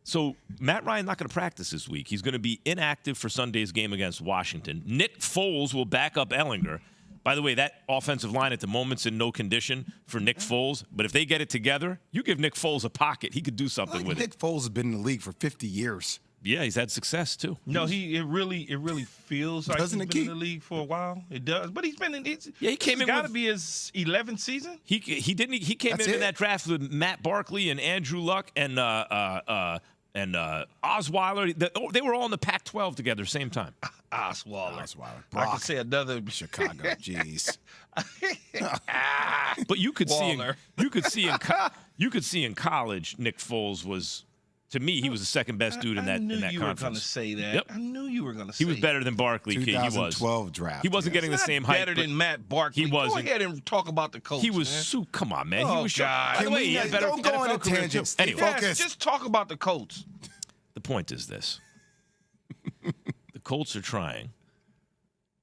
So Matt Ryan not going to practice this week. He's going to be inactive for Sunday's game against Washington. Nick Foles will back up Ellinger. By the way, that offensive line at the moment's in no condition for Nick Foles. But if they get it together, you give Nick Foles a pocket. He could do something with it. Nick Foles has been in the league for 50 years. Yeah, he's had success too. No, it really feels like he's been in the league for a while. It does, but he's been in. He came in. Got to be his 11th season. He came in that draft with Matt Barkley and Andrew Luck and Osweiler. They were all in the Pac-12 together, same time. Osweiler. Brock. I could say another Chicago. Jeez. But you could see in college, Nick Foles was. To me, he was the second best dude in that conference. I knew you were going to say that. Yep. I knew you were going to say that. He was better than Barkley. 2012 draft. He wasn't getting the same hype. Better than Matt Barkley. He wasn't. Go ahead and talk about the coach. He was come on, man. Oh, he was God. By the way, he had better don't go on a NFL career, tangent. too. Anyway, yes, just talk about the Colts. The point is this. The Colts are trying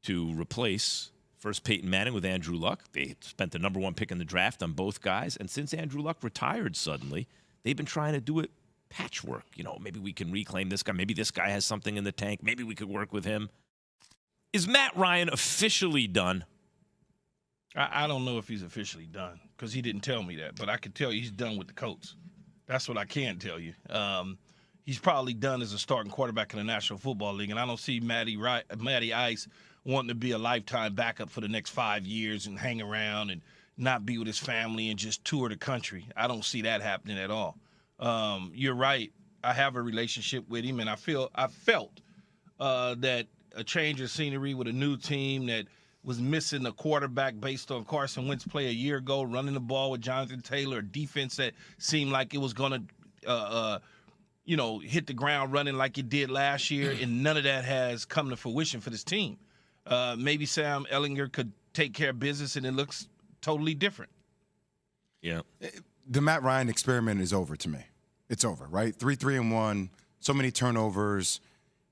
to replace first Peyton Manning with Andrew Luck. They spent the number 1 pick in the draft on both guys. And since Andrew Luck retired suddenly, they've been trying to do it patchwork. Maybe we can reclaim this guy. Maybe this guy has something in the tank. Maybe we could work with him. Is Matt Ryan officially done? I don't know if he's officially done because he didn't tell me that. But I can tell you he's done with the Colts. That's what I can tell you. He's probably done as a starting quarterback in the National Football League. And I don't see Matty Ice wanting to be a lifetime backup for the next 5 years and hang around and not be with his family and just tour the country. I don't see that happening at all. You're right. I have a relationship with him, and I felt that a change of scenery with a new team that was missing a quarterback based on Carson Wentz play a year ago, running the ball with Jonathan Taylor, a defense that seemed like it was going to, hit the ground running like it did last year, and none of that has come to fruition for this team. Maybe Sam Ellinger could take care of business, and it looks totally different. Yeah. The Matt Ryan experiment is over to me. It's over, right? 3-3-1, so many turnovers.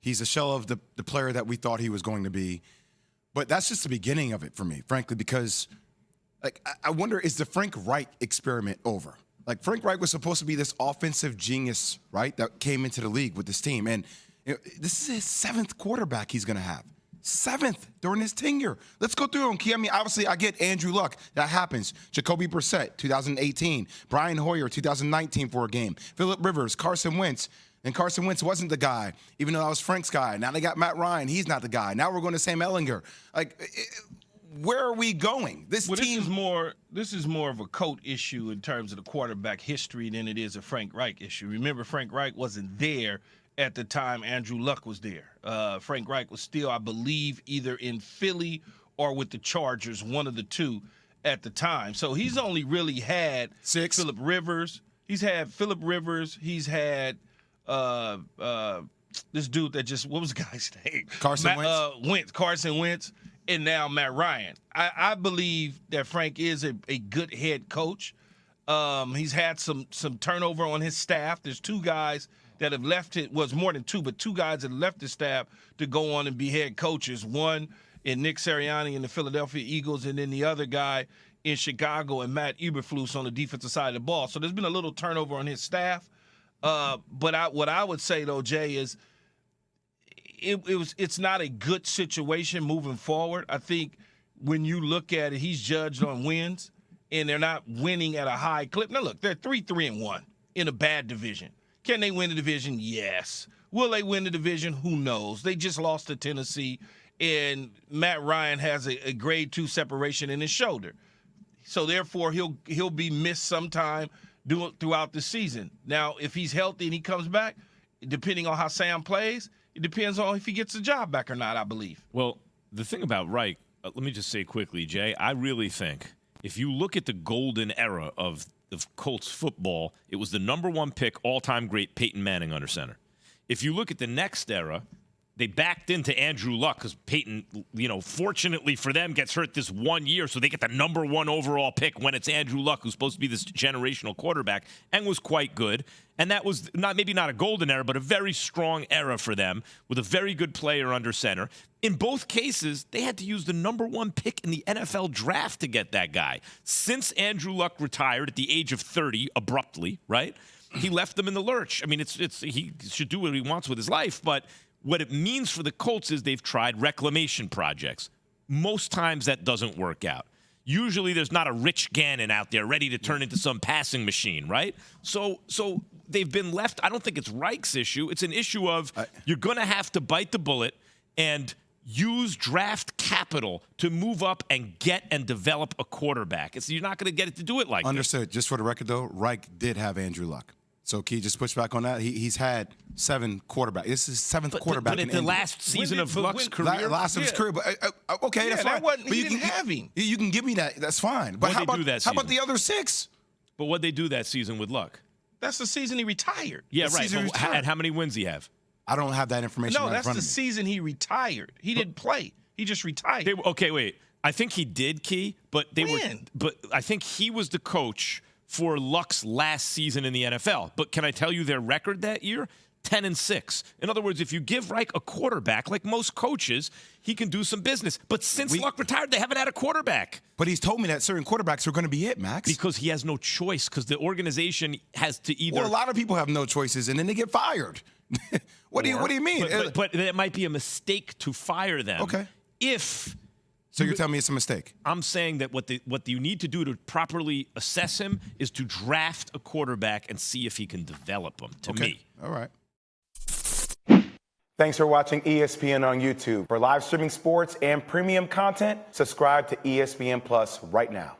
He's a shell of the player that we thought he was going to be. But that's just the beginning of it for me, frankly, because I wonder, is the Frank Reich experiment over? Frank Reich was supposed to be this offensive genius, right, that came into the league with this team. And this is his 7th quarterback he's going to have. 7th during his tenure. Let's go through them, Key. I mean, obviously, I get Andrew Luck. That happens. Jacoby Brissett, 2018. Brian Hoyer, 2019 for a game. Phillip Rivers, Carson Wentz. And Carson Wentz wasn't the guy, even though that was Frank's guy. Now they got Matt Ryan. He's not the guy. Now we're going to Sam Ellinger. Where are we going? This is more of a coach issue in terms of the quarterback history than it is a Frank Reich issue. Remember, Frank Reich wasn't there at the time Andrew Luck was there. Frank Reich was still, I believe, either in Philly or with the Chargers, one of the two at the time. So he's only really had 6. Phillip Rivers. He's had Phillip Rivers. He's had this dude that just, what was the guy's name? Carson Wentz. Carson Wentz, and now Matt Ryan. I believe that Frank is a good head coach. He's had some turnover on his staff. There's 2 guys that have left it, was more than 2, but 2 guys that left the staff to go on and be head coaches. One in Nick Sirianni in the Philadelphia Eagles, and then the other guy in Chicago and Matt Eberflus on the defensive side of the ball. So there's been a little turnover on his staff. But what I would say, though, Jay, is it's not a good situation moving forward. I think when you look at it, he's judged on wins, and they're not winning at a high clip. Now, look, they're 3-3-1 in a bad division. Can they win the division? Yes. Will they win the division? Who knows? They just lost to Tennessee, and Matt Ryan has a grade 2 separation in his shoulder. So, therefore, he'll be missed sometime throughout the season. Now, if he's healthy and he comes back, depending on how Sam plays, it depends on if he gets the job back or not, I believe. Well, the thing about Reich, let me just say quickly, Jay, I really think if you look at the golden era of Colts football, it was the number 1 pick, all-time great Peyton Manning under center. If you look at the next era, they backed into Andrew Luck because Peyton, fortunately for them, gets hurt this 1 year, so they get the number 1 overall pick when it's Andrew Luck, who's supposed to be this generational quarterback, and was quite good. And that was maybe not a golden era, but a very strong era for them with a very good player under center. In both cases, they had to use the number 1 pick in the NFL draft to get that guy. Since Andrew Luck retired at the age of 30 abruptly, right? he left them in the lurch. I mean, he should do what he wants with his life, but what it means for the Colts is they've tried reclamation projects. Most times that doesn't work out. Usually there's not a Rich Gannon out there ready to turn into some passing machine, right? So they've been left. I don't think it's Reich's issue. It's an issue of you're going to have to bite the bullet and use draft capital to move up and get and develop a quarterback. You're not going to get it to do it like Understood. this. Just for the record, though, Reich did have Andrew Luck. So can you just push back on that? He's had 7 quarterbacks. This is his 7th quarterback. But at the last season of Luck's career? Last of his career. But, okay, that's fine. He didn't have him. You can give me that. That's fine. But how about the other 6? But what'd they do that season with Luck? That's the season he retired. Yeah, right. And how many wins he have? I don't have that information right in front of me. No, that's the season he retired. He didn't play. He just retired. Okay, wait. I think he did, Key, but But I think he was the coach for Luck's last season in the NFL. But can I tell you their record that year? 10-6. In other words, if you give Reich a quarterback, like most coaches, he can do some business. But since Luck retired, they haven't had a quarterback. But he's told me that certain quarterbacks are going to be it, Max. Because he has no choice, because the organization has to either... Well, a lot of people have no choices, and then they get fired. What do you mean? But it might be a mistake to fire them. Okay. So you're telling me it's a mistake? I'm saying that what you need to do to properly assess him is to draft a quarterback and see if he can develop him, to me. All right. Thanks for watching ESPN on YouTube. For live streaming sports and premium content, subscribe to ESPN Plus right now.